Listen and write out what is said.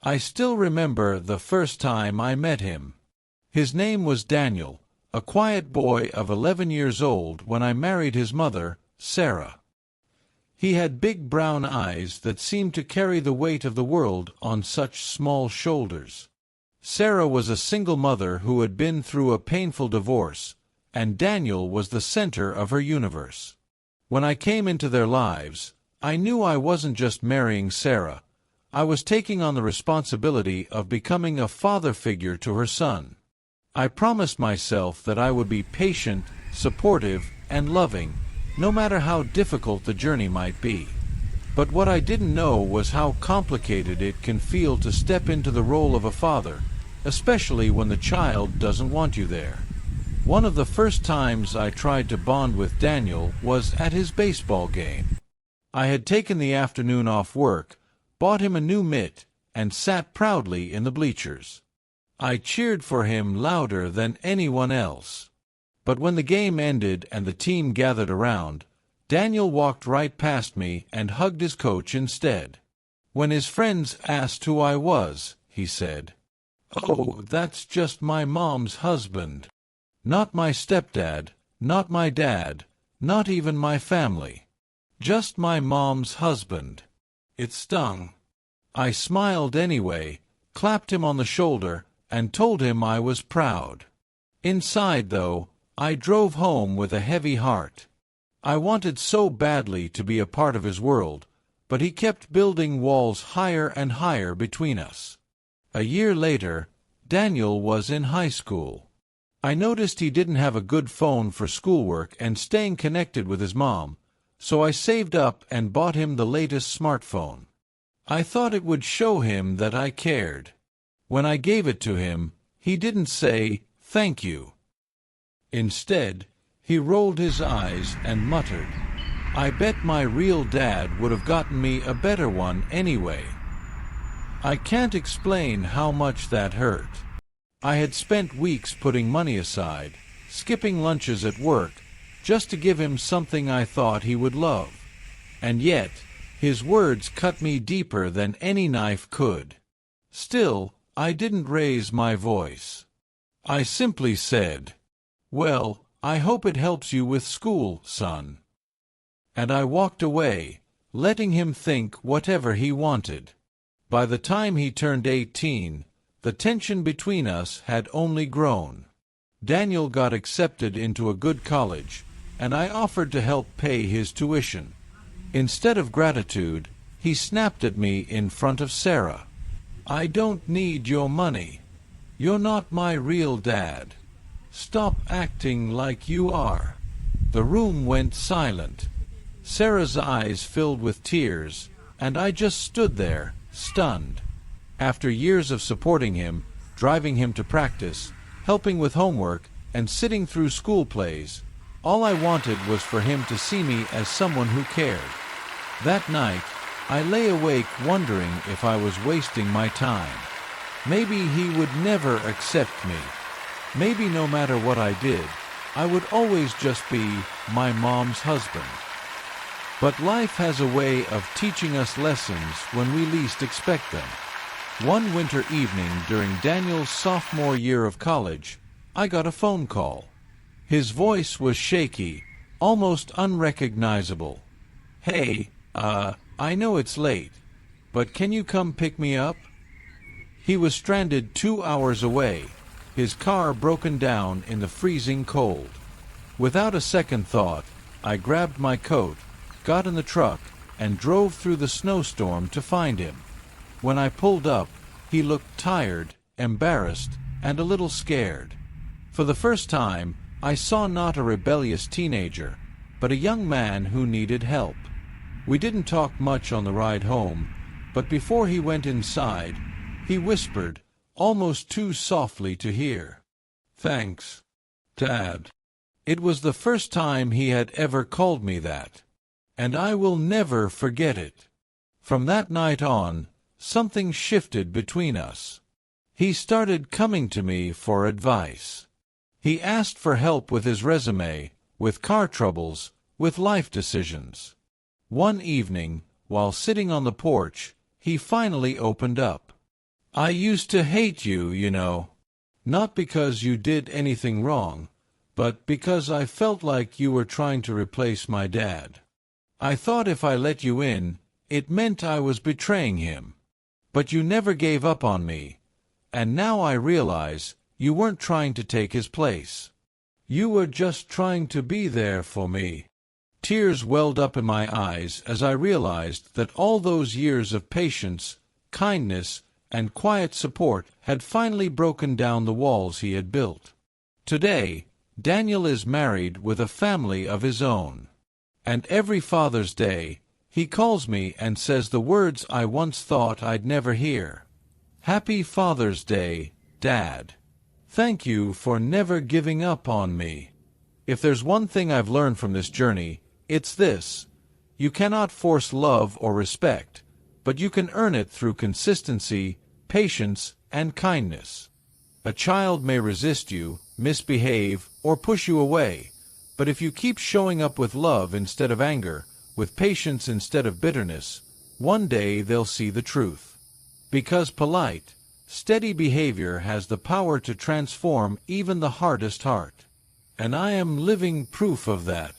I still remember the first time I met him. His name was Daniel, a quiet boy of 11 years old when I married his mother, Sarah. He had big brown eyes that seemed to carry the weight of the world on such small shoulders. Sarah was a single mother who had been through a painful divorce, and Daniel was the center of her universe. When I came into their lives, I knew I wasn't just marrying Sarah. I was taking on the responsibility of becoming a father figure to her son. I promised myself that I would be patient, supportive, and loving, no matter how difficult the journey might be. But what I didn't know was how complicated it can feel to step into the role of a father, especially when the child doesn't want you there. One of the first times I tried to bond with Daniel was at his baseball game. I had taken the afternoon off work, bought him a new mitt, and sat proudly in the bleachers. I cheered for him louder than anyone else. But when the game ended and the team gathered around, Daniel walked right past me and hugged his coach instead. When his friends asked who I was, he said, "Oh, that's just my mom's husband. Not my stepdad, not my dad, not even my family. Just my mom's husband." It stung. I smiled anyway, clapped him on the shoulder, and told him I was proud. Inside, though, I drove home with a heavy heart. I wanted so badly to be a part of his world, but he kept building walls higher and higher between us. A year later, Daniel was in high school. I noticed he didn't have a good phone for schoolwork and staying connected with his mom, so I saved up and bought him the latest smartphone. I thought it would show him that I cared. When I gave it to him, he didn't say, "Thank you." Instead, he rolled his eyes and muttered, "I bet my real dad would have gotten me a better one anyway." I can't explain how much that hurt. I had spent weeks putting money aside, skipping lunches at work, just to give him something I thought he would love. And yet, his words cut me deeper than any knife could. Still, I didn't raise my voice. I simply said, "Well, I hope it helps you with school, son." And I walked away, letting him think whatever he wanted. By the time he turned 18, the tension between us had only grown. Daniel got accepted into a good college, and I offered to help pay his tuition. Instead of gratitude, he snapped at me in front of Sarah. "I don't need your money. You're not my real dad. Stop acting like you are." The room went silent. Sarah's eyes filled with tears, and I just stood there, stunned. After years of supporting him, driving him to practice, helping with homework, and sitting through school plays, all I wanted was for him to see me as someone who cared. That night, I lay awake wondering if I was wasting my time. Maybe he would never accept me. Maybe no matter what I did, I would always just be my mom's husband. But life has a way of teaching us lessons when we least expect them. One winter evening during Daniel's sophomore year of college, I got a phone call. His voice was shaky, almost unrecognizable. "Hey, I know it's late, but can you come pick me up?" He was stranded 2 hours away, his car broken down in the freezing cold. Without a second thought, I grabbed my coat, got in the truck, and drove through the snowstorm to find him. When I pulled up, he looked tired, embarrassed, and a little scared. For the first time, I saw not a rebellious teenager, but a young man who needed help. We didn't talk much on the ride home, but before he went inside, he whispered, almost too softly to hear, "Thanks, Dad." It was the first time he had ever called me that, and I will never forget it. From that night on, something shifted between us. He started coming to me for advice. He asked for help with his resume, with car troubles, with life decisions. One evening, while sitting on the porch, he finally opened up. I used to hate you, you know. Not because you did anything wrong, but because I felt like you were trying to replace my dad. I thought if I let you in, it meant I was betraying him. But you never gave up on me, and now I realize you weren't trying to take his place. You were just trying to be there for me. Tears welled up in my eyes as I realized that all those years of patience, kindness, and quiet support had finally broken down the walls he had built. Today, Daniel is married with a family of his own. And every Father's Day, he calls me and says the words I once thought I'd never hear. Happy Father's Day, Dad. Thank you for never giving up on me. If there's one thing I've learned from this journey, it's this. You cannot force love or respect, but you can earn it through consistency, patience, and kindness. A child may resist you, misbehave, or push you away, but if you keep showing up with love instead of anger, with patience instead of bitterness, one day they'll see the truth. Because polite, steady behavior has the power to transform even the hardest heart. And I am living proof of that.